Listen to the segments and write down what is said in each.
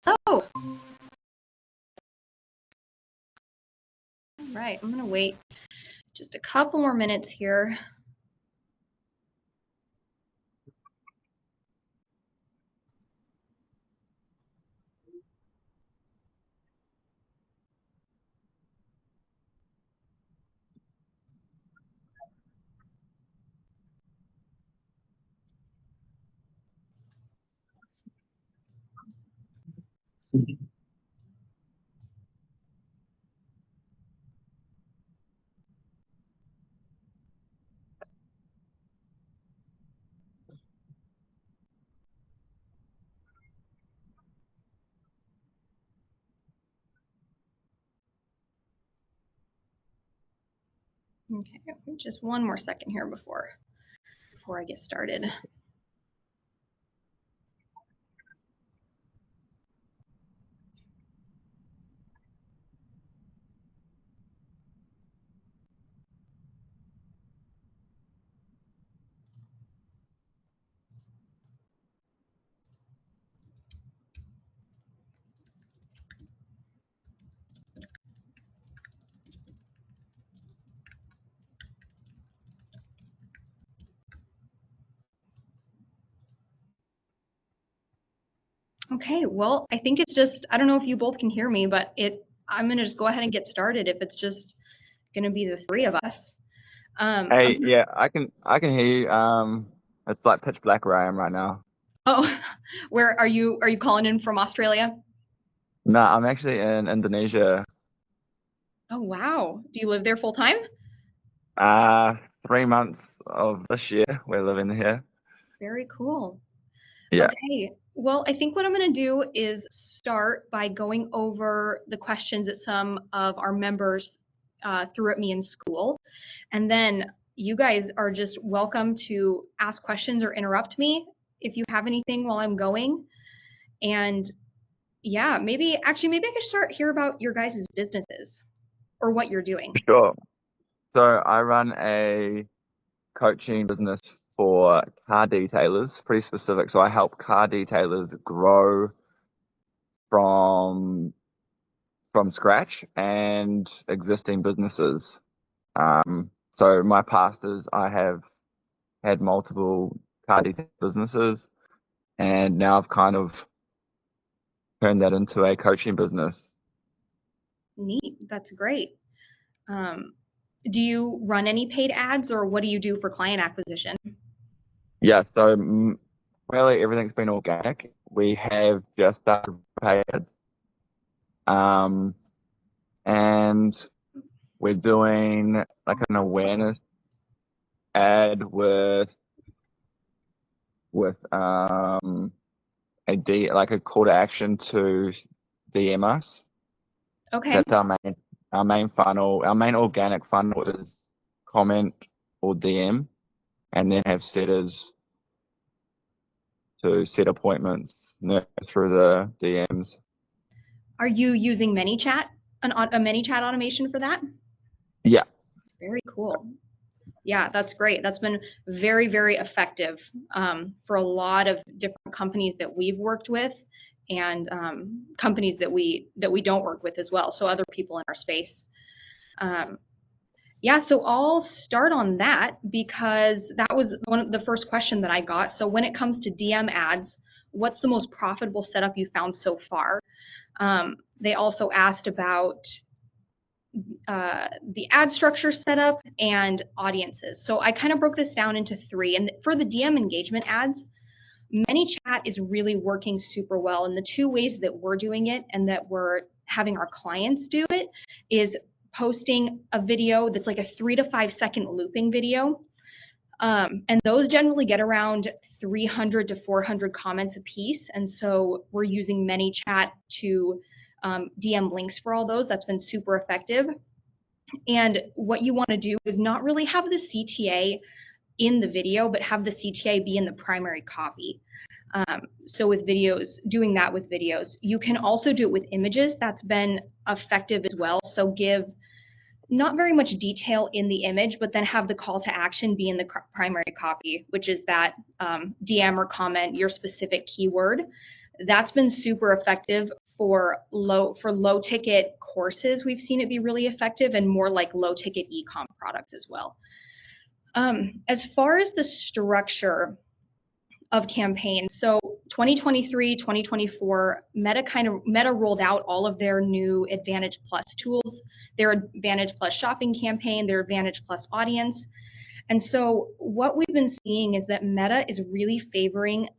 Oh, all right. I'm gonna wait just a couple more minutes here. Okay, just one more second here before I get started. Okay, well, I think it's just, I don't know if you both can hear me, but I'm gonna just go ahead and get started if it's just gonna be the three of us. I'm Hey, just, yeah, I can hear you. It's like pitch black where I am right now. oh, where are you calling in from Australia? No, I'm actually in Indonesia. Oh, wow. Do you live there full time? Uh, 3 months of this year we're living here. Very cool. Yeah, Okay. Well, I think what I'm going to do is start by going over the questions that some of our members threw at me in school. And then you guys are just welcome to ask questions or interrupt me if you have anything while I'm going. And yeah, maybe I could start here about your guys' businesses or what you're doing. sure. So I run a coaching business for car detailers, pretty specific. So I help car detailers grow from from scratch and existing businesses. So my pastors, I have had multiple car detail businesses, and now I've kind of turned that into a coaching business. Neat. That's great. Um, do you run any paid ads or what do you do for client acquisition? Yeah, so really everything's been organic. We have just started paid, um, and we're doing like an awareness ad with a D like a call to action to DM us. Okay. That's our main funnel. Our main organic funnel is comment or DM, and then have setters to set appointments through the DMs. Are you using ManyChat, a ManyChat automation for that? Yeah, Very cool. Yeah, that's great. That's been very, very effective for a lot of different companies that we've worked with and companies that we don't work with as well. So other people in our space. Um, yeah, so I'll start on that because that was one of the first question that I got. So when it comes to DM ads, what's the most profitable setup you found so far? They also asked about the ad structure setup and audiences. So I kind of broke this down into three. And for the DM engagement ads, ManyChat is really working super well. And the two ways that we're doing it and that we're having our clients do it is posting a video that's like a 3 to 5 second looping video. And those generally get around 300 to 400 comments a piece. And so we're using ManyChat to DM links for all those. That's been super effective. And what you want to do is not really have the CTA in the video, but have the CTA be in the primary copy. So with videos, doing that with videos, you can also do it with images. That's been effective as well. So give not very much detail in the image, but then have the call to action be in the primary copy, which is that DM or comment your specific keyword. That's been super effective for low ticket courses. We've seen it be really effective, and more like low ticket e-com products as well. As far as the structure of campaigns, so 2023, 2024, Meta rolled out all of their new Advantage Plus tools, their Advantage Plus shopping campaign, their Advantage Plus audience. And so what we've been seeing is that Meta is really favoring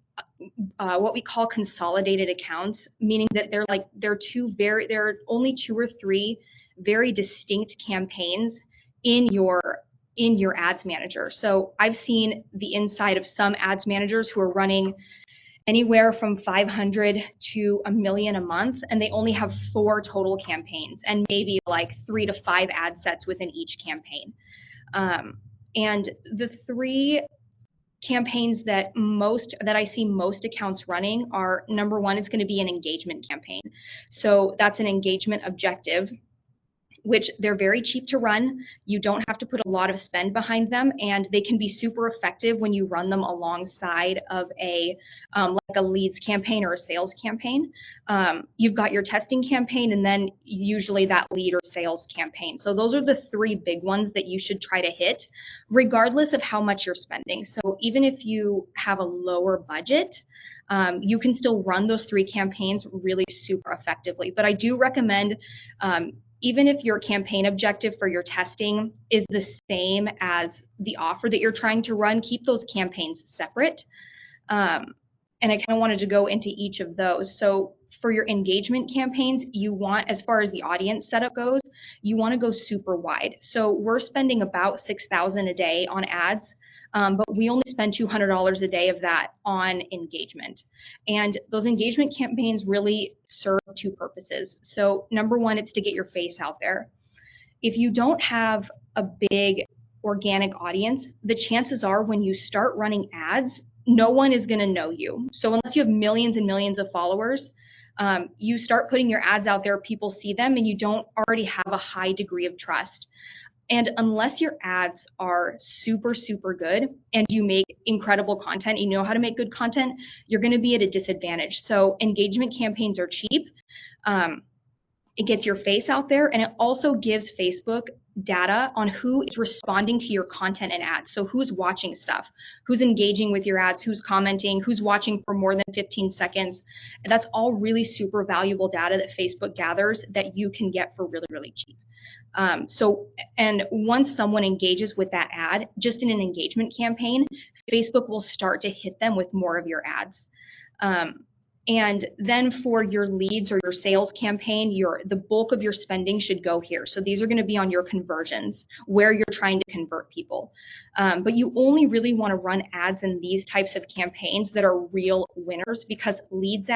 what we call consolidated accounts, meaning that there are only 2 or 3 very distinct campaigns in your ads manager. So I've seen the inside of some ads managers who are running anywhere from 500 to $1 million a month, and they only have 4 total campaigns and maybe like 3 to 5 ad sets within each campaign. And the 3 campaigns that I see most accounts running are, number one, it's going to be an engagement campaign. So that's an engagement objective, which they're very cheap to run. You don't have to put a lot of spend behind them, and they can be super effective when you run them alongside of like a leads campaign or a sales campaign. You've got your testing campaign, and then usually that lead or sales campaign. So those are the 3 big ones that you should try to hit, regardless of how much you're spending. So even if you have a lower budget, you can still run those 3 campaigns really super effectively. But I do recommend, even if your campaign objective for your testing is the same as the offer that you're trying to run, keep those campaigns separate. And I kind of wanted to go into each of those. So for your engagement campaigns, you want, as far as the audience setup goes, you want to go super wide. So we're spending about $6,000 a day on ads, but we only spend $200 a day of that on engagement. And those engagement campaigns really serve 2 purposes. So number one, it's to get your face out there. If you don't have a big organic audience, the chances are when you start running ads, no one is going to know you. So unless you have millions and millions of followers, you start putting your ads out there, people see them, and you don't already have a high degree of trust. And unless your ads are super, super good and you make incredible content, you know how to make good content, you're going to be at a disadvantage. So engagement campaigns are cheap. It gets your face out there, and it also gives Facebook data on who is responding to your content and ads. So who's watching stuff, who's engaging with your ads, who's commenting, who's watching for more than 15 seconds. And that's all really super valuable data that Facebook gathers that you can get for really, really cheap. And once someone engages with that ad, just in an engagement campaign, Facebook will start to hit them with more of your ads. And then for your leads or your sales campaign, the bulk of your spending should go here. So these are going to be on your conversions, where you're trying to convert people. But you only really want to run ads in these types of campaigns that are real winners, because leads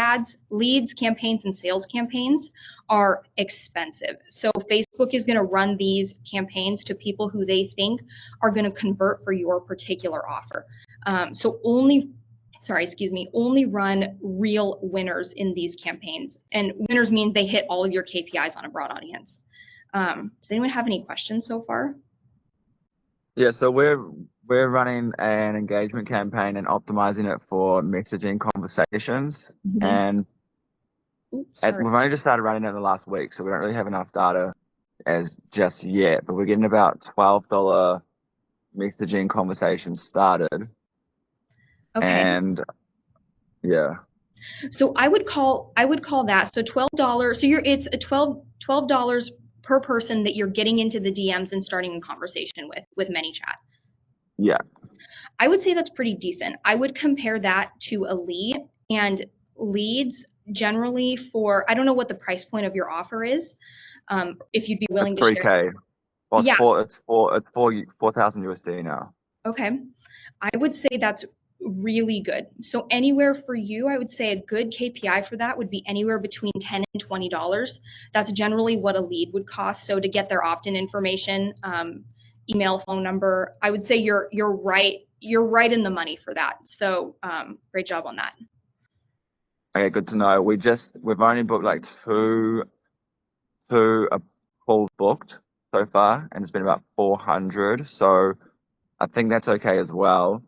campaigns, and sales campaigns are expensive. So Facebook is going to run these campaigns to people who they think are going to convert for your particular offer. So only run real winners in these campaigns. And winners mean they hit all of your KPIs on a broad audience. Does anyone have any questions so far? Yeah, so we're running an engagement campaign and optimizing it for messaging conversations. Mm-hmm. And we've only just started running it in the last week, so we don't really have enough data as just yet, but we're getting about $12 messaging conversations started. Okay. And yeah. So I would call that, so $12. So it's a $12 per person that you're getting into the DMs and starting a conversation with ManyChat. Yeah. I would say that's pretty decent. I would compare that to a lead, and leads generally I don't know what the price point of your offer is. If you'd be willing to share. $3K. Well, yeah. It's 4,000 USD now. Okay. I would say that's really good. So anywhere for you, I would say a good KPI for that would be anywhere between $10 and $20. That's generally what a lead would cost. So to get their opt-in information, email, phone number, I would say you're right in the money for that. So great job on that. Okay, good to know. We've only booked like two calls booked so far, and it's been about 400. So I think that's okay as well.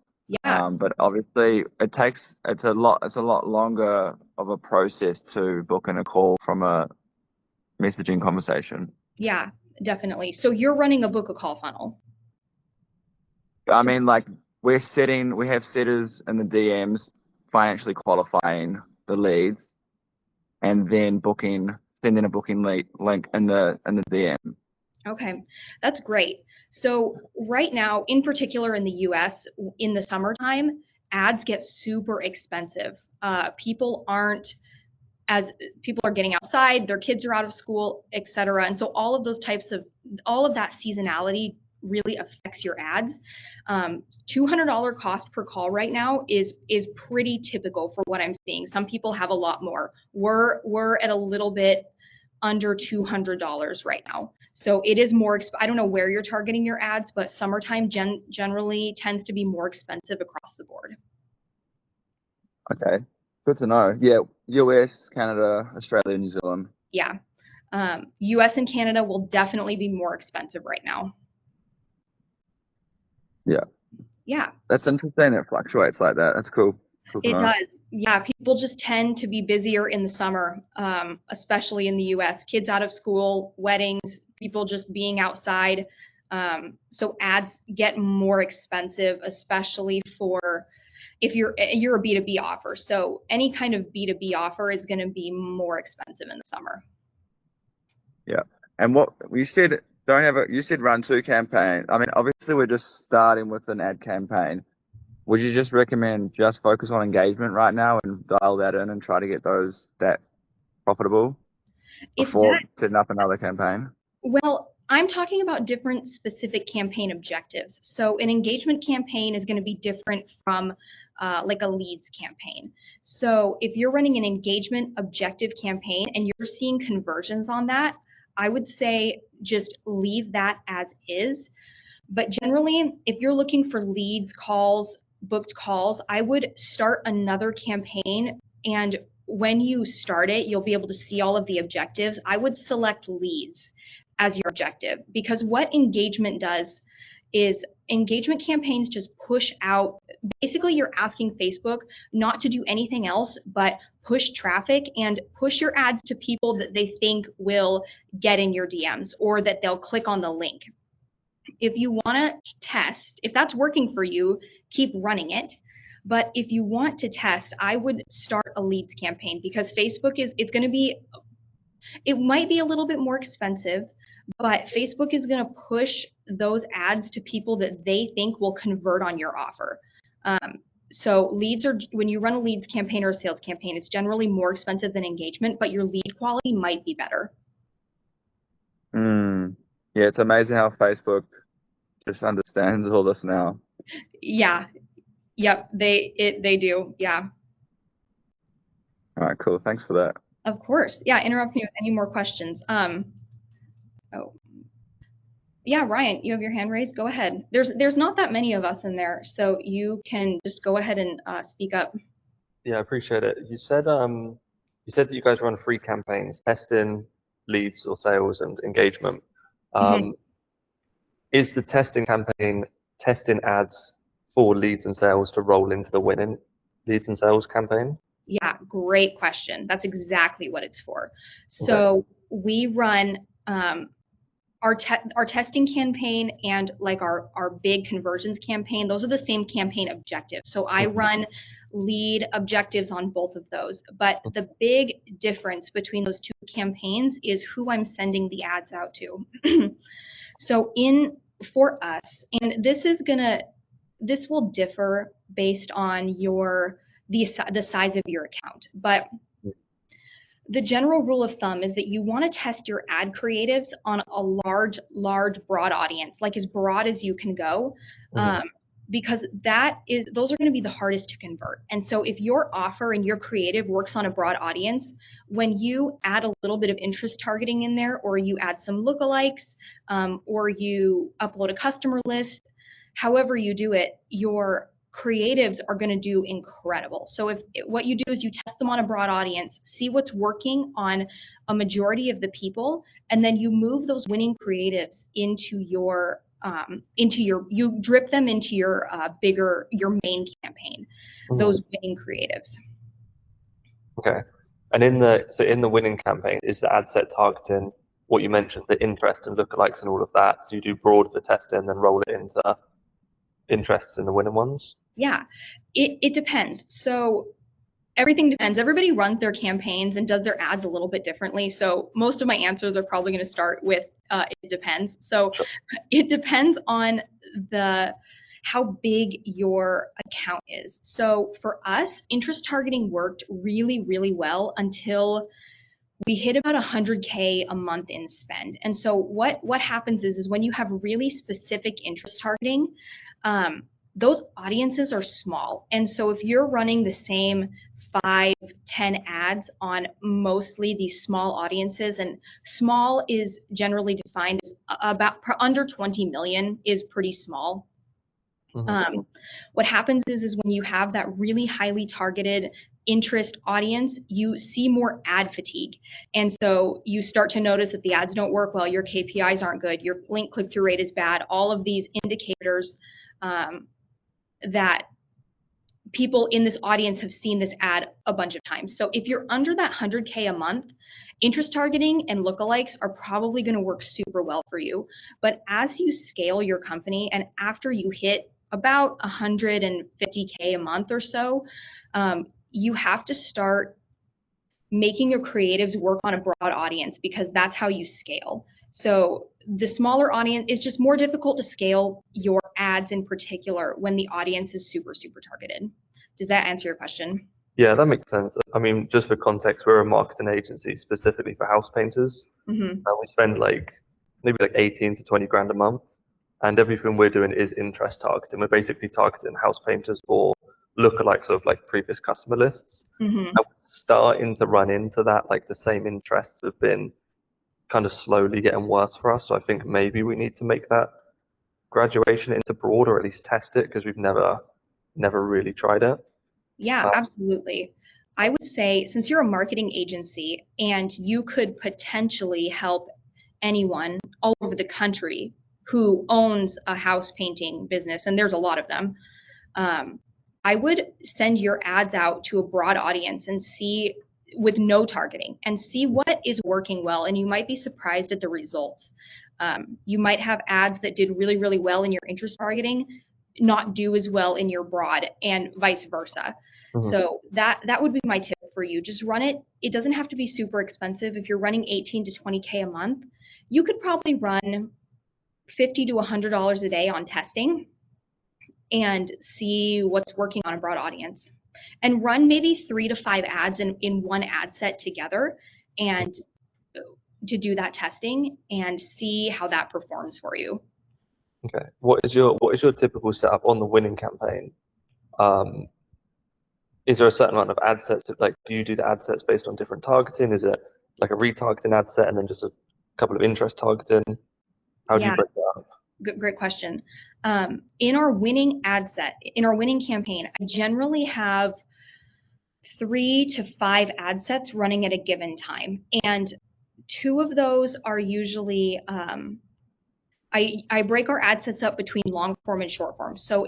Yes. But obviously it's a lot longer of a process to book in a call from a messaging conversation. Yeah, definitely. So you're running a book a call funnel. I mean, like we have setters in the DMs financially qualifying the leads and then sending a booking link in the DM. Okay, that's great. So right now, in particular in the US, in the summertime, ads get super expensive. People are getting outside, their kids are out of school, etc. And so all of that seasonality really affects your ads. $200 cost per call right now is pretty typical for what I'm seeing. Some people have a lot more. We're at a little bit under $200 right now. So it is more. I don't know where you're targeting your ads, but summertime generally tends to be more expensive across the board. Okay, good to know. Yeah, US, Canada, Australia, New Zealand. Yeah. US and Canada will definitely be more expensive right now. Yeah. Yeah. That's interesting. It fluctuates like that. That's cool. Cool to It know. does. Yeah, people just tend to be busier in the summer, especially in the US. Kids out of school, weddings, people just being outside. So ads get more expensive, especially for if you're a B2B offer. So any kind of B2B offer is going to be more expensive in the summer. Yeah. And what you said, you said run 2 campaigns. I mean, obviously we're just starting with an ad campaign. Would you just recommend just focus on engagement right now and dial that in and try to get that profitable before setting up another campaign? Well, I'm talking about different specific campaign objectives. So an engagement campaign is going to be different from like a leads campaign. So if you're running an engagement objective campaign and you're seeing conversions on that, I would say just leave that as is. But generally, if you're looking for leads, calls, booked calls, I would start another campaign. And when you start it, you'll be able to see all of the objectives. I would select leads as your objective because what engagement does is engagement campaigns just push out. Basically, you're asking Facebook not to do anything else but push traffic and push your ads to people that they think will get in your DMs or that they'll click on the link. If you want to test, if that's working for you, keep running it. But if you want to test, I would start a leads campaign because Facebook it might be a little bit more expensive, but Facebook is going to push those ads to people that they think will convert on your offer. So when you run a leads campaign or a sales campaign, it's generally more expensive than engagement, but your lead quality might be better. Yeah, it's amazing how Facebook just understands all this now. Yeah. Yep. They do. Yeah. All right, cool. Thanks for that. Of course. Yeah. Interrupt me with any more questions. Oh, yeah, Ryan, you have your hand raised. Go ahead. There's not that many of us in there, so you can just go ahead and speak up. Yeah, I appreciate it. You said that you guys run 3 campaigns: testing, leads or sales, and engagement. Is the testing campaign testing ads for leads and sales to roll into the winning leads and sales campaign? Yeah, great question. That's exactly what it's for. So we run our testing campaign and like our big conversions campaign. Those are the same campaign objectives. So I run lead objectives on both of those. But the big difference between those 2 campaigns is who I'm sending the ads out to. So for us, and this will differ based on the size of your account, but the general rule of thumb is that you want to test your ad creatives on a large, broad audience, like as broad as you can go, because those are going to be the hardest to convert. And so if your offer and your creative works on a broad audience, when you add a little bit of interest targeting in there, or you add some lookalikes, or you upload a customer list, however you do it, your creatives are going to do incredible. So what you do is you test them on a broad audience, see what's working on a majority of the people, and then you move those winning creatives into your you drip them into your your main campaign, those winning creatives. Okay. And in the winning campaign, is the ad set targeting what you mentioned, the interest and lookalikes and all of that? So you do broad for testing, then roll it into interests in the winning ones? Yeah, it depends. So everything depends. Everybody runs their campaigns and does their ads a little bit differently. So most of my answers are probably going to start with it depends. So it depends on how big your account is. So for us, interest targeting worked really, really well until we hit about 100K a month in spend. And so what happens is when you have really specific interest targeting, those audiences are small. And so if you're running the same 5, 10 ads on mostly these small audiences, and small is generally defined as about under 20 million is pretty small. What happens is when you have that really highly targeted interest audience, you see more ad fatigue. And so you start to notice that the ads don't work well, your KPIs aren't good, your link click-through rate is bad, all of these indicators that people in this audience have seen this ad a bunch of times. So if you're under that 100K a month, interest targeting and lookalikes are probably going to work super well for you. But as you scale your company and after you hit about 150K a month or so, you have to start making your creatives work on a broad audience because that's how you scale. So the smaller audience is just more difficult to scale your ads in particular when the audience is super, super targeted. Does that answer your question? Yeah, that makes sense. I mean, just for context, we're a marketing agency specifically for house painters. And we spend maybe 18 to 20 grand a month. And everything we're doing is interest targeting. We're basically targeting house painters or lookalikes of previous customer lists. And we're starting to run into that, the same interests have been kind of slowly getting worse for us. So I think maybe we need to make that graduation into broad, or at least test it, because we've never really tried it. Yeah, absolutely. I would say since you're a marketing agency and you could potentially help anyone all over the country who owns a house painting business, and there's a lot of them, I would send your ads out to a broad audience and see with no targeting and see what is working well. And you might be surprised at the results. You might have ads that did really, really well in your interest targeting, not do as well in your broad, and vice versa. So that would be my tip for you. Just run it. It doesn't have to be super expensive. If you're running 18 to 20K a month, you could probably run $50 to $100 a day on testing and see what's working on a broad audience, and run maybe 3 to 5 ads in one ad set together and to do that testing and see how that performs for you. Okay. What is your typical setup on the winning campaign? Is there a certain amount of ad sets? Do you do the ad sets based on different targeting? Is it like a retargeting ad set and then just a couple of interest targeting? How do you break that up? Great question. In our winning ad set, in our winning campaign, I generally have 3 to 5 ad sets running at a given time. And 2 of those are usually, I break our ad sets up between long form and short form. So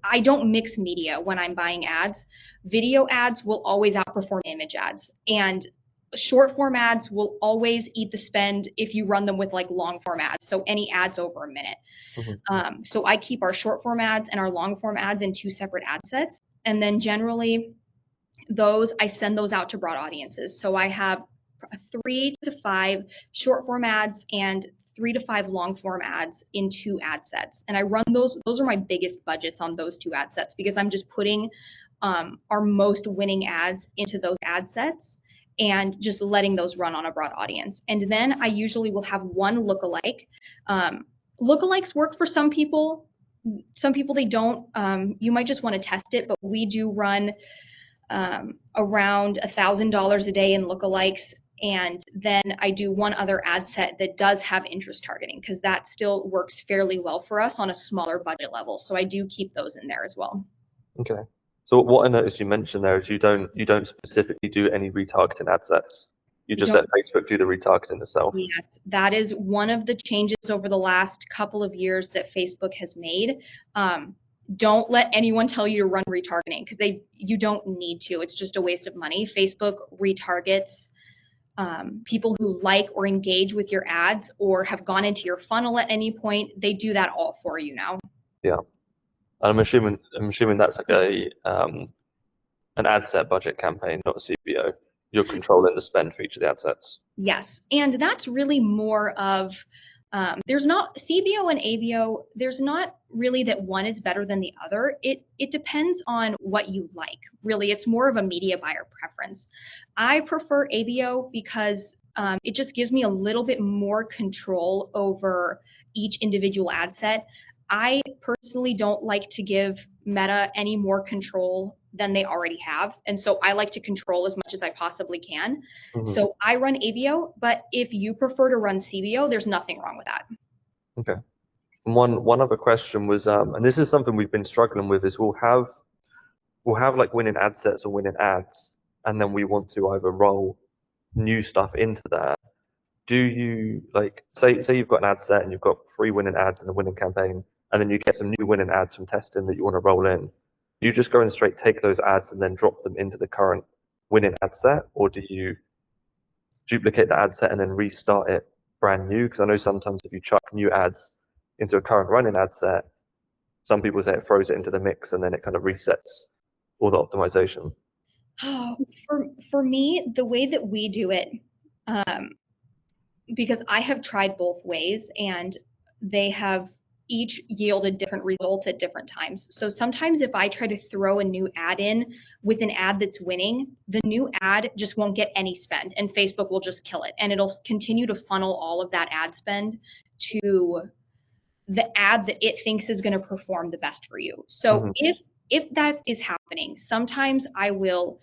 I don't mix media when I'm buying ads. Video ads will always outperform image ads, and short form ads will always eat the spend if you run them with long form ads. So any ads over a minute. So I keep our short form ads and our long form ads in 2 separate ad sets. And then generally I send those out to broad audiences. So I have 3 to 5 short form ads and 3 to 5 long form ads in 2 ad sets. And I run those are my biggest budgets on those 2 ad sets, because I'm just putting our most winning ads into those ad sets and just letting those run on a broad audience. And then I usually will have one lookalike. Lookalikes work for some people. Some people they don't. You might just want to test it, but we do run around $1,000 a day in lookalikes. And then I do one other ad set that does have interest targeting, because that still works fairly well for us on a smaller budget level. So I do keep those in there as well. Okay. So what I noticed you mentioned there is you don't specifically do any retargeting ad sets. You just don't. let Facebook do the retargeting itself. Yes, that is one of the changes over the last couple of years that Facebook has made. Don't let anyone tell you to run retargeting because you don't need to. It's just a waste of money. Facebook retargets people who like or engage with your ads or have gone into your funnel at any point. They do that all for you now. Yeah, I'm assuming that's like an ad set budget campaign, not a CBO. You're controlling the spend for each of the ad sets. Yes, and that's really more of there's not CBO and ABO. There's not really that one is better than the other. It depends on what you like. Really, it's more of a media buyer preference. I prefer ABO because it just gives me a little bit more control over each individual ad set. I personally don't like to give Meta any more control than they already have. And so I like to control as much as I possibly can. So I run ABO, but if you prefer to run CBO, there's nothing wrong with that. Okay. And one other question was, and this is something we've been struggling with, is we'll have like winning ad sets or winning ads, and then we want to either roll new stuff into that. Do you like say you've got an ad set and you've got 3 winning ads in a winning campaign, and then you get some new winning ads from testing that you want to roll in? Do you just go and straight take those ads and then drop them into the current winning ad set, or do you duplicate the ad set and then restart it brand new? Because I know sometimes if you chuck new ads into a current running ad set, some people say it throws it into the mix and then it kind of resets all the optimization. Oh, for me, the way that we do it, because I have tried both ways and they have each yielded different results at different times. So sometimes if I try to throw a new ad in with an ad that's winning, the new ad just won't get any spend and Facebook will just kill it. And it'll continue to funnel all of that ad spend to the ad that it thinks is going to perform the best for you. So if that is happening, sometimes I will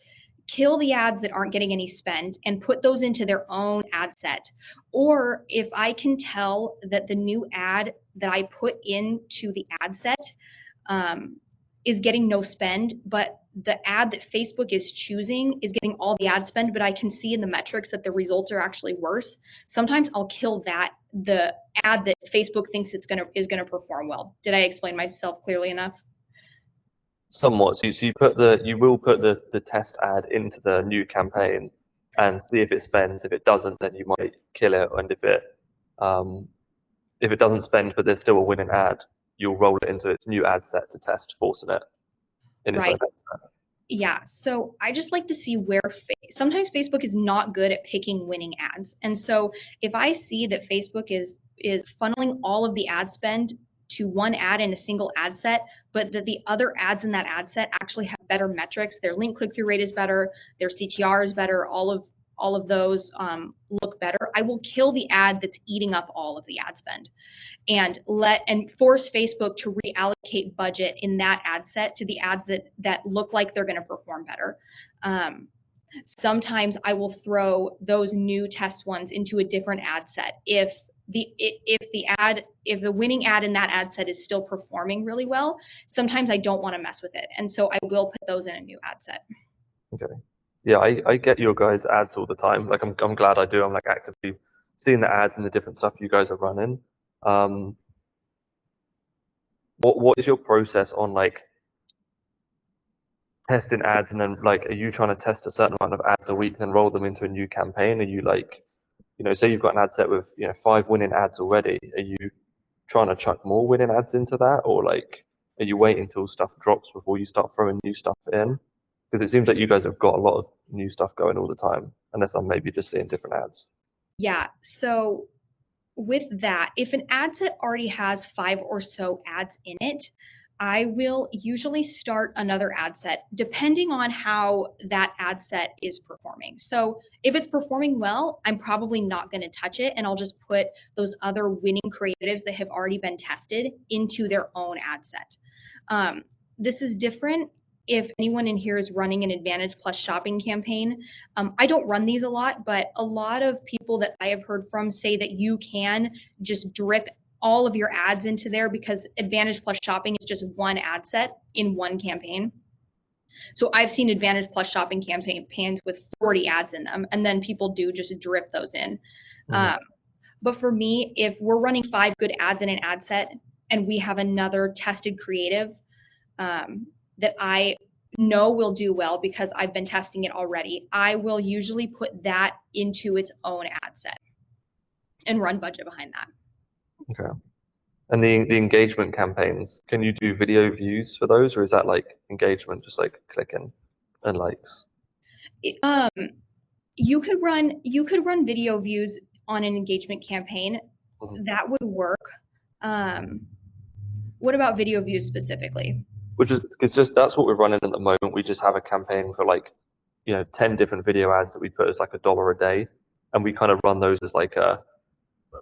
kill the ads that aren't getting any spend and put those into their own ad set. Or if I can tell that the new ad that I put into the ad set is getting no spend, but the ad that Facebook is choosing is getting all the ad spend, but I can see in the metrics that the results are actually worse. Sometimes I'll kill the ad that Facebook thinks is gonna perform well. Did I explain myself clearly enough? Somewhat. So you will put the test ad into the new campaign and see if it spends. If it doesn't, then you might kill it. And if it doesn't spend, but there's still a winning ad, you'll roll it into its new ad set to test, forcing it in its own ad set. Yeah, so I just like to see where sometimes Facebook is not good at picking winning ads. And so if I see that Facebook is funneling all of the ad spend to one ad in a single ad set, but that the other ads in that ad set actually have better metrics, their link click-through rate is better, their CTR is better, all of those look better, I will kill the ad that's eating up all of the ad spend and force Facebook to reallocate budget in that ad set to the ads that look like they're going to perform better. Sometimes I will throw those new test ones into a different ad set if the winning ad in that ad set is still performing really well. Sometimes I don't want to mess with it, and so I will put those in a new ad set. Okay. Yeah, I get your guys' ads all the time. Like I'm glad I do. I'm like actively seeing the ads and the different stuff you guys are running. What is your process on like testing ads, and then like are you trying to test a certain amount of ads a week then roll them into a new campaign? Are you like, say you've got an ad set with 5 winning ads already, are you trying to chuck more winning ads into that, or like are you waiting until stuff drops before you start throwing new stuff in? Because it seems like you guys have got a lot of new stuff going all the time, unless I'm maybe just seeing different ads. Yeah, so with that, if an ad set already has 5 or so ads in it, I will usually start another ad set depending on how that ad set is performing. So if it's performing well, I'm probably not going to touch it, and I'll just put those other winning creatives that have already been tested into their own ad set. This is different if anyone in here is running an Advantage Plus shopping campaign. I don't run these a lot, but a lot of people that I have heard from say that you can just drip all of your ads into there because Advantage Plus shopping is just one ad set in one campaign. So I've seen Advantage Plus shopping campaigns with 40 ads in them, and then people do just drip those in. But for me, if we're running 5 good ads in an ad set and we have another tested creative that I know will do well because I've been testing it already, I will usually put that into its own ad set and run budget behind that. Okay. And the engagement campaigns, can you do video views for those, or is that like engagement, just like clicking and likes? You could run video views on an engagement campaign. That would work. What about video views specifically? Which is, it's just, that's what we're running at the moment. We just have a campaign for like, 10 different video ads that we put as like $1 a day, and we kind of run those as like a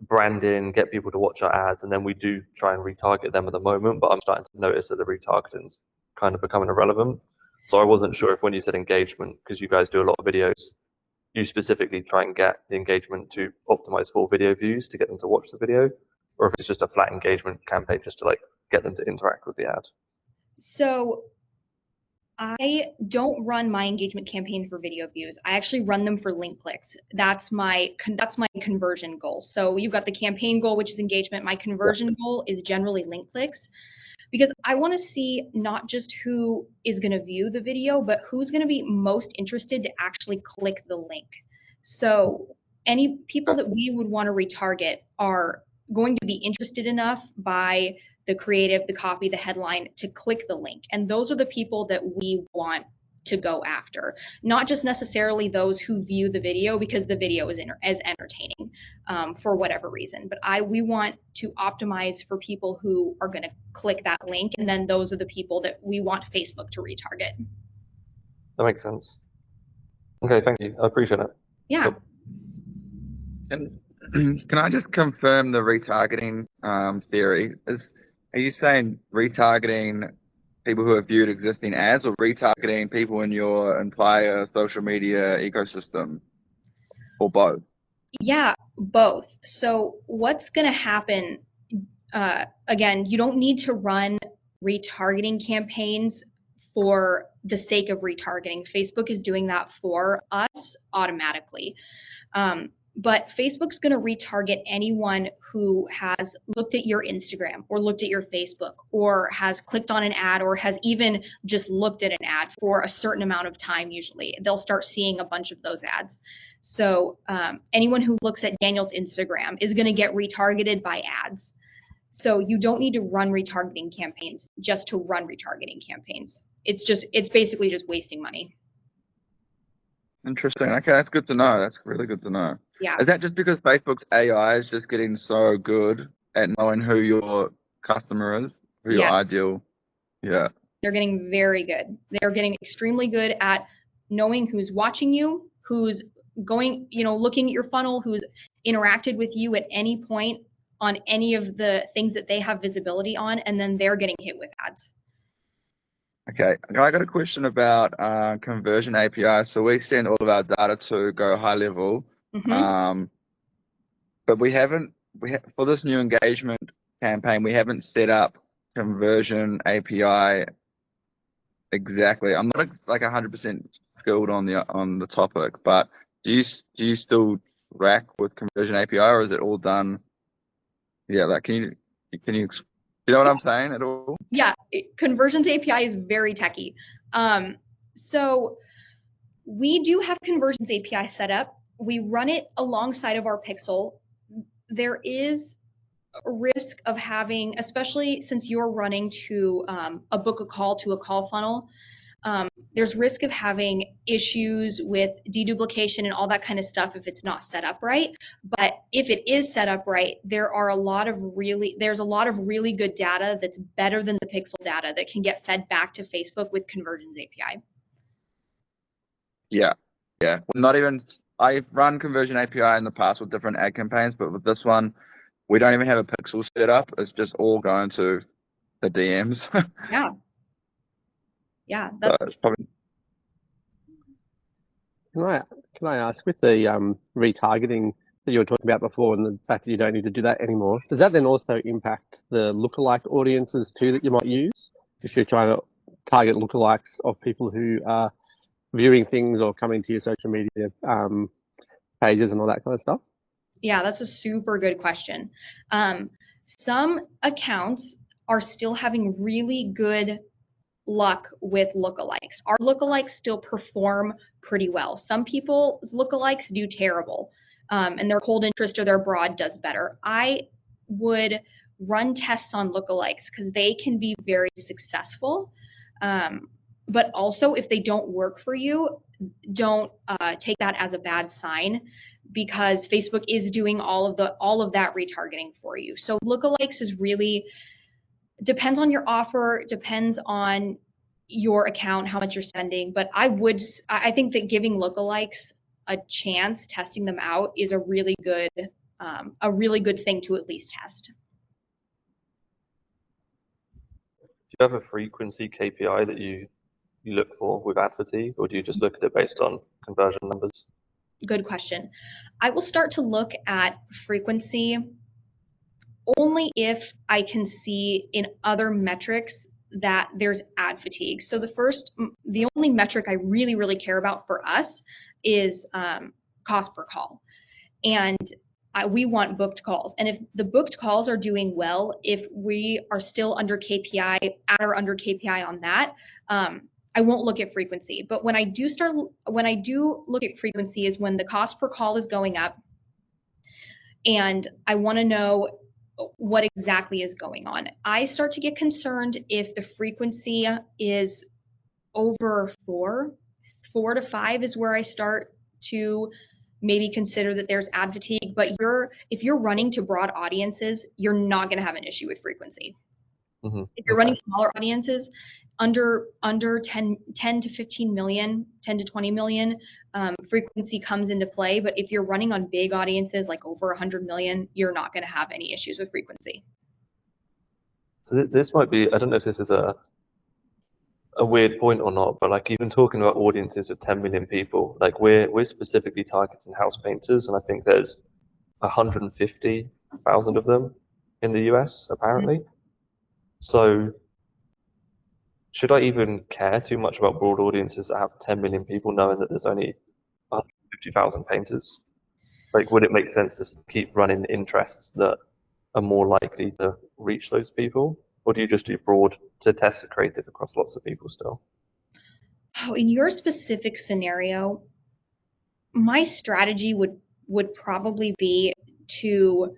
branding, get people to watch our ads, and then we do try and retarget them at the moment. But I'm starting to notice that the retargeting's kind of becoming irrelevant. So I wasn't sure if when you said engagement, because you guys do a lot of videos, you specifically try and get the engagement to optimize for video views to get them to watch the video, or if it's just a flat engagement campaign just to like get them to interact with the ad. So I don't run my engagement campaign for video views. I actually run them for link clicks. That's my conversion goal. So you've got the campaign goal, which is engagement. My conversion goal is generally link clicks, because I want to see not just who is going to view the video, but who's going to be most interested to actually click the link. So any people that we would want to retarget are going to be interested enough by the creative, the copy, the headline to click the link. And those are the people that we want to go after, not just necessarily those who view the video because the video is entertaining for whatever reason. But we want to optimize for people who are going to click that link. And then those are the people that we want Facebook to retarget. That makes sense. Okay, thank you. I appreciate it. Yeah. And can I just confirm the retargeting theory? Are you saying retargeting people who have viewed existing ads, or retargeting people in your entire social media ecosystem, or both? Yeah, both. So what's going to happen, again, you don't need to run retargeting campaigns for the sake of retargeting. Facebook is doing that for us automatically. But Facebook's going to retarget anyone who has looked at your Instagram or looked at your Facebook or has clicked on an ad or has even just looked at an ad for a certain amount of time. Usually they'll start seeing a bunch of those ads. So anyone who looks at Daniel's Instagram is going to get retargeted by ads. So you don't need to run retargeting campaigns just to run retargeting campaigns. It's basically just wasting money. Interesting. Okay, that's good to know. That's really good to know. Yeah. Is that just because Facebook's AI is just getting so good at knowing who your customer is, who your ideal? Yeah. They're getting very good. They're getting extremely good at knowing who's watching you, who's going, looking at your funnel, who's interacted with you at any point on any of the things that they have visibility on, and then they're getting hit with ads. Okay, I got a question about conversion API. So we send all of our data to Go High Level, but for this new engagement campaign, we haven't set up conversion API exactly. I'm not like 100% skilled on the topic, but do you still track with conversion API, or is it all done? Yeah, like can you know what I'm saying at all? Yeah, Conversions API is very techy. So we do have Conversions API set up. We run it alongside of our Pixel. There is a risk of having, especially since you're running to a book a call to a call funnel, there's risk of having issues with deduplication and all that kind of stuff if it's not set up right. But if it is set up right, there's a lot of really good data that's better than the Pixel data that can get fed back to Facebook with Conversions API. Yeah. I've run Conversion API in the past with different ad campaigns, but with this one, we don't even have a Pixel set up. It's just all going to the DMs. Yeah, that's probably. Can I ask, with the retargeting that you were talking about before and the fact that you don't need to do that anymore, does that then also impact the lookalike audiences too that you might use if you're trying to target lookalikes of people who are viewing things or coming to your social media pages and all that kind of stuff? Yeah, that's a super good question. Some accounts are still having really good luck with lookalikes. Our lookalikes still perform pretty well. Some people's lookalikes do terrible, and their cold interest or their broad does better. I would run tests on lookalikes because they can be very successful. But also, if they don't work for you, don't take that as a bad sign, because Facebook is doing all of that retargeting for you. So lookalikes is really depends on your offer, depends on your account, how much you're spending. But I think that giving lookalikes a chance, testing them out, is a really good thing to at least test. Do you have a frequency KPI that you look for with ad fatigue, or do you just look at it based on conversion numbers? Good question. I will start to look at frequency only if I can see in other metrics that there's ad fatigue. So the only metric I really, really care about for us is cost per call. And we want booked calls. And if the booked calls are doing well, if we are still under KPI, at or under KPI on that, I won't look at frequency. But when I do look at frequency is when the cost per call is going up, and I want to know what exactly is going on. I start to get concerned if the frequency is over 4 to 5 is where I start to maybe consider that there's ad fatigue. But if you're running to broad audiences, you're not going to have an issue with frequency. Mm-hmm. If you're running smaller audiences, under 10 to 15 million, 10 to 20 million, frequency comes into play. But if you're running on big audiences, like over 100 million, you're not going to have any issues with frequency. So this might be, I don't know if this is a weird point or not, but like even talking about audiences of 10 million people, like we're specifically targeting house painters, and I think there's 150,000 of them in the US apparently. Mm-hmm. So should I even care too much about broad audiences that have 10 million people, knowing that there's only 150,000 painters? Like, would it make sense to keep running interests that are more likely to reach those people? Or do you just do broad to test the creative across lots of people still? Oh, in your specific scenario, my strategy would probably be to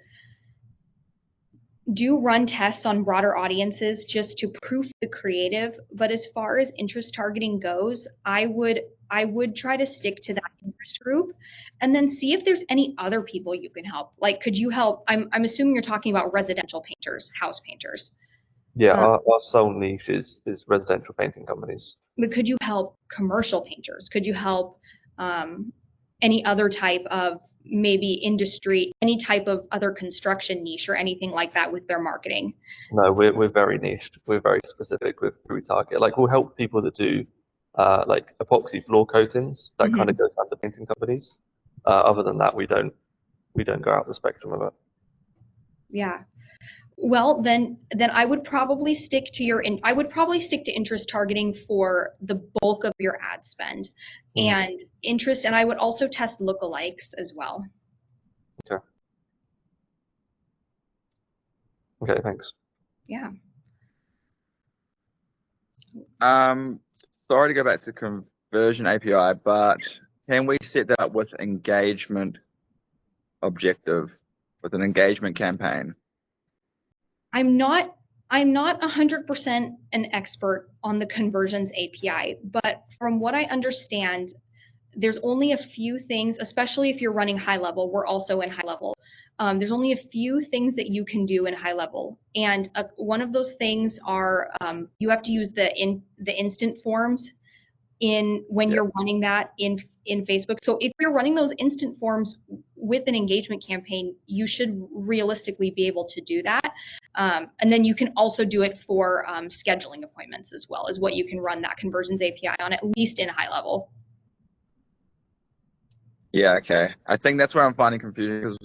do run tests on broader audiences just to proof the creative. But as far as interest targeting goes, I would try to stick to that interest group and then see if there's any other people you can help. Like, could you help? I'm assuming you're talking about residential painters, house painters. Yeah, our sole niche is residential painting companies. But could you help commercial painters? Could you help any other type of maybe industry, any type of other construction niche or anything like that with their marketing? No, we're very niched. We're very specific with who we target. Like, we'll help people that do like epoxy floor coatings. That kind of goes under painting companies. Other than that, we don't go out the spectrum of it. Yeah. Well, then I would probably stick to interest targeting for the bulk of your ad spend, and interest, and I would also test lookalikes as well. Okay. Okay, thanks. Yeah. Sorry to go back to conversion API, but can we set that up with engagement objective, with an engagement campaign? I'm not 100% an expert on the conversions API, but from what I understand, there's only a few things, especially if you're running high level. We're also in high level. There's only a few things that you can do in high level, and one of those things are you have to use the instant forms when you're running that in Facebook. So if you're running those instant forms with an engagement campaign, you should realistically be able to do that. And then you can also do it for scheduling appointments as well, as what you can run that conversions API on, at least in high level. Yeah, okay. I think that's where I'm finding confusion, because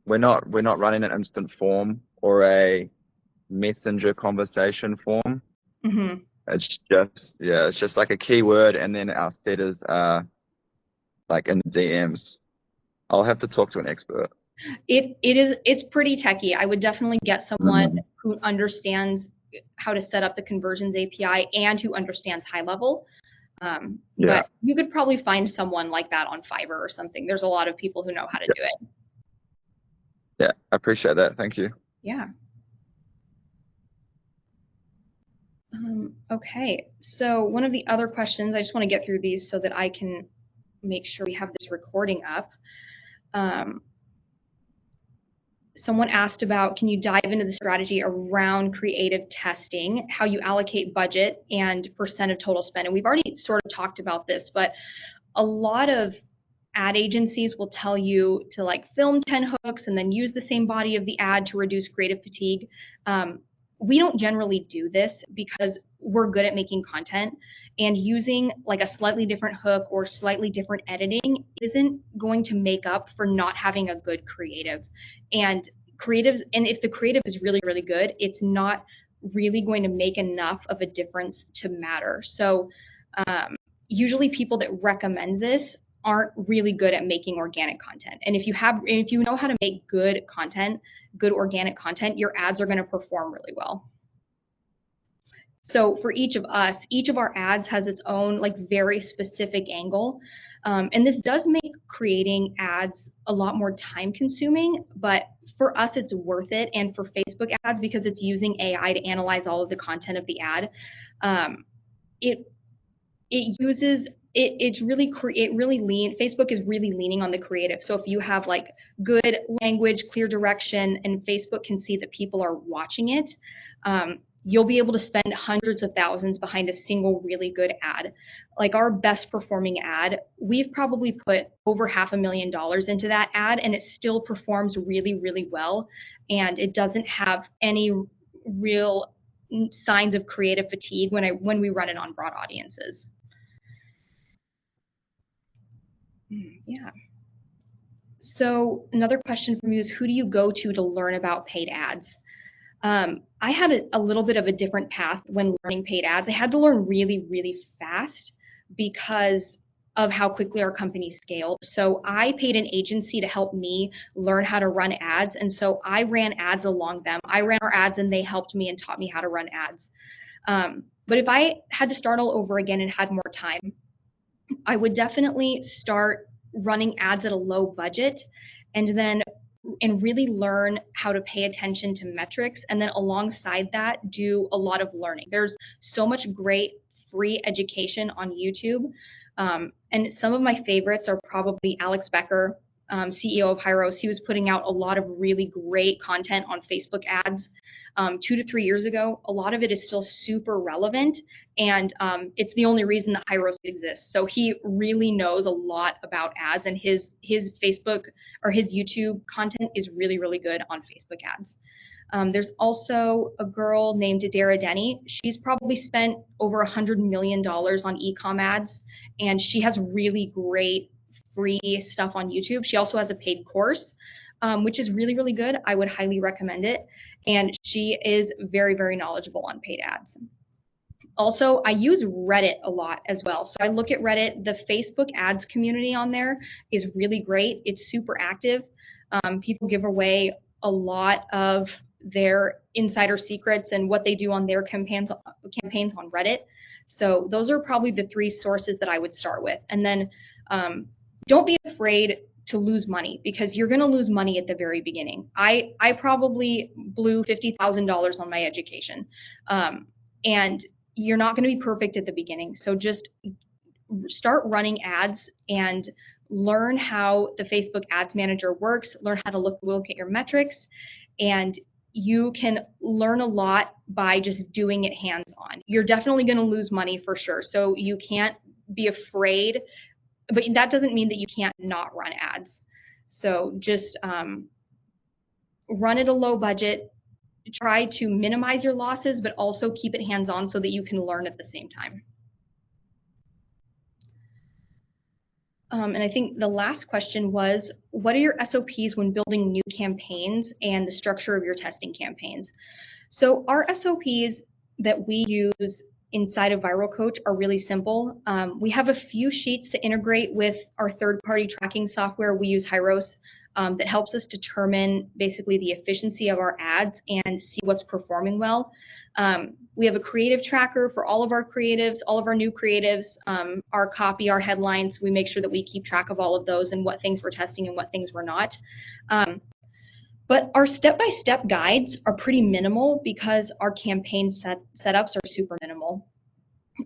we're not running an instant form or a messenger conversation form. Mm-hmm. it's just like a keyword, and then our setters are like in the DMs. I'll have to talk to an expert. It's pretty techy. I would definitely get someone Mhm. who understands how to set up the conversions API and who understands high level. Yeah, But you could probably find someone like that on Fiverr or something. There's a lot of people who know how to do it. yeah, I appreciate that. Thank you. Yeah. Okay, so one of the other questions, I just want to get through these so that I can make sure we have this recording up. Someone asked about, can you dive into the strategy around creative testing, how you allocate budget and percent of total spend? And we've already sort of talked about this, but a lot of ad agencies will tell you to like film 10 hooks and then use the same body of the ad to reduce creative fatigue. We don't generally do this because we're good at making content, and using like a slightly different hook or slightly different editing isn't going to make up for not having a good creative. And if the creative is really, really good, it's not really going to make enough of a difference to matter. So usually people that recommend this aren't really good at making organic content. And if you know how to make good content, good organic content, your ads are going to perform really well. So for each of us, each of our ads has its own like very specific angle. And this does make creating ads a lot more time consuming, but for us, it's worth it. And for Facebook ads, because it's using AI to analyze all of the content of the ad, Facebook is really leaning on the creative. So if you have like good language, clear direction, and Facebook can see that people are watching it, you'll be able to spend hundreds of thousands behind a single really good ad. Like our best performing ad, we've probably put over $500,000 into that ad, and it still performs really, really well. And it doesn't have any real signs of creative fatigue when we run it on broad audiences. Yeah. So another question from you is, who do you go to learn about paid ads? I had a little bit of a different path when learning paid ads. I had to learn really, really fast because of how quickly our company scaled. So I paid an agency to help me learn how to run ads. And so I ran ads along them. I ran our ads and they helped me and taught me how to run ads. But if I had to start all over again and had more time, I would definitely start running ads at a low budget and really learn how to pay attention to metrics. And then alongside that, do a lot of learning. There's so much great free education on YouTube. And some of my favorites are probably Alex Becker, CEO of Hyros. He was putting out a lot of really great content on Facebook ads 2 to 3 years ago. A lot of it is still super relevant, and it's the only reason that Hyros exists. So he really knows a lot about ads, and his Facebook or his YouTube content is really, really good on Facebook ads. There's also a girl named Dara Denny. She's probably spent over $100 million on e-com ads, and she has really great free stuff on YouTube. She also has a paid course, which is really, really good. I would highly recommend it. And she is very, very knowledgeable on paid ads. Also, I use Reddit a lot as well. So I look at Reddit. The Facebook ads community on there is really great. It's super active. People give away a lot of their insider secrets and what they do on their campaigns on Reddit. So those are probably the 3 sources that I would start with. And then don't be afraid to lose money, because you're going to lose money at the very beginning. I probably blew $50,000 on my education, and you're not going to be perfect at the beginning. So just start running ads and learn how the Facebook Ads Manager works, learn how to look at your metrics, and you can learn a lot by just doing it hands-on. You're definitely going to lose money for sure, so you can't be afraid, but that doesn't mean that you can't not run ads. So just run at a low budget, try to minimize your losses, but also keep it hands-on so that you can learn at the same time. And I think the last question was, what are your SOPs when building new campaigns and the structure of your testing campaigns? So our SOPs that we use inside of Viral Coach are really simple. We have a few sheets to integrate with our third-party tracking software. We use Hyros that helps us determine basically the efficiency of our ads and see what's performing well. We have a creative tracker for all of our creatives, all of our new creatives, our copy, our headlines. We make sure that we keep track of all of those and what things we're testing and what things we're not. But our step-by-step guides are pretty minimal because our campaign setups are super minimal.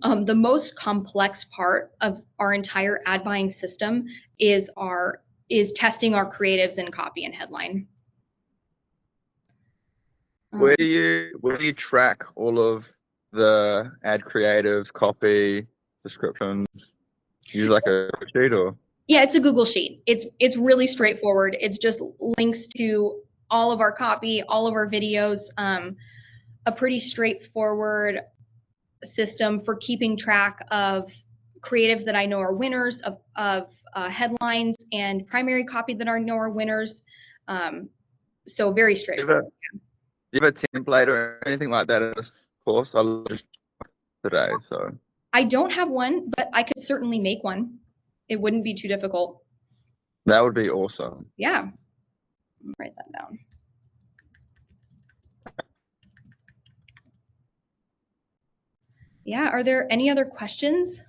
The most complex part of our entire ad buying system is testing our creatives and copy and headline. Where do you track all of the ad creatives, copy, descriptions? Use like a sheet or? Yeah, it's a Google Sheet. It's really straightforward. It's just links to all of our copy, all of our videos, a pretty straightforward system for keeping track of creatives that I know are winners, of headlines and primary copy that I know are winners. So very straightforward. Do you have a template or anything like that in this course? I learned today, so. I don't have one, but I could certainly make one. It wouldn't be too difficult. That would be awesome. Yeah. Write that down. Yeah, are there any other questions?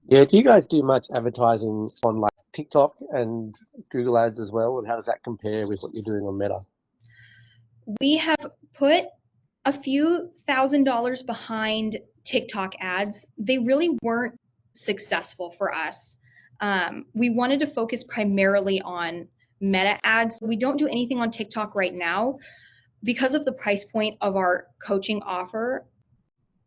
Yeah, do you guys do much advertising on like TikTok and Google Ads as well? And how does that compare with what you're doing on Meta? We have put a few $1,000s behind TikTok ads. They really weren't successful for us. We wanted to focus primarily on Meta ads. We don't do anything on TikTok right now because of the price point of our coaching offer.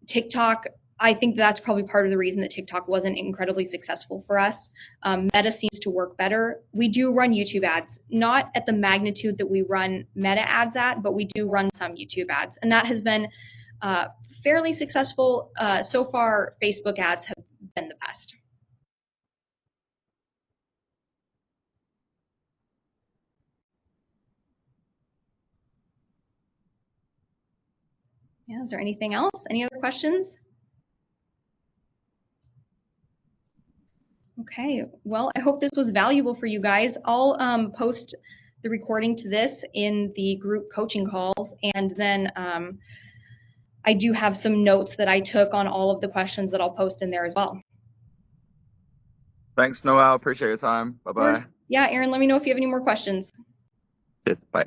TikTok, I think that's probably part of the reason that TikTok wasn't incredibly successful for us. Meta seems to work better. We do run YouTube ads, not at the magnitude that we run Meta ads at, but we do run some YouTube ads. And that has been fairly successful. So far, Facebook ads have been the best. Yeah, is there anything else? Any other questions? Okay, well, I hope this was valuable for you guys. I'll post the recording to this in the group coaching calls, and then I do have some notes that I took on all of the questions that I'll post in there as well. Thanks, Noel. Appreciate your time. Bye-bye. Yeah, Aaron, let me know if you have any more questions. Yes, bye.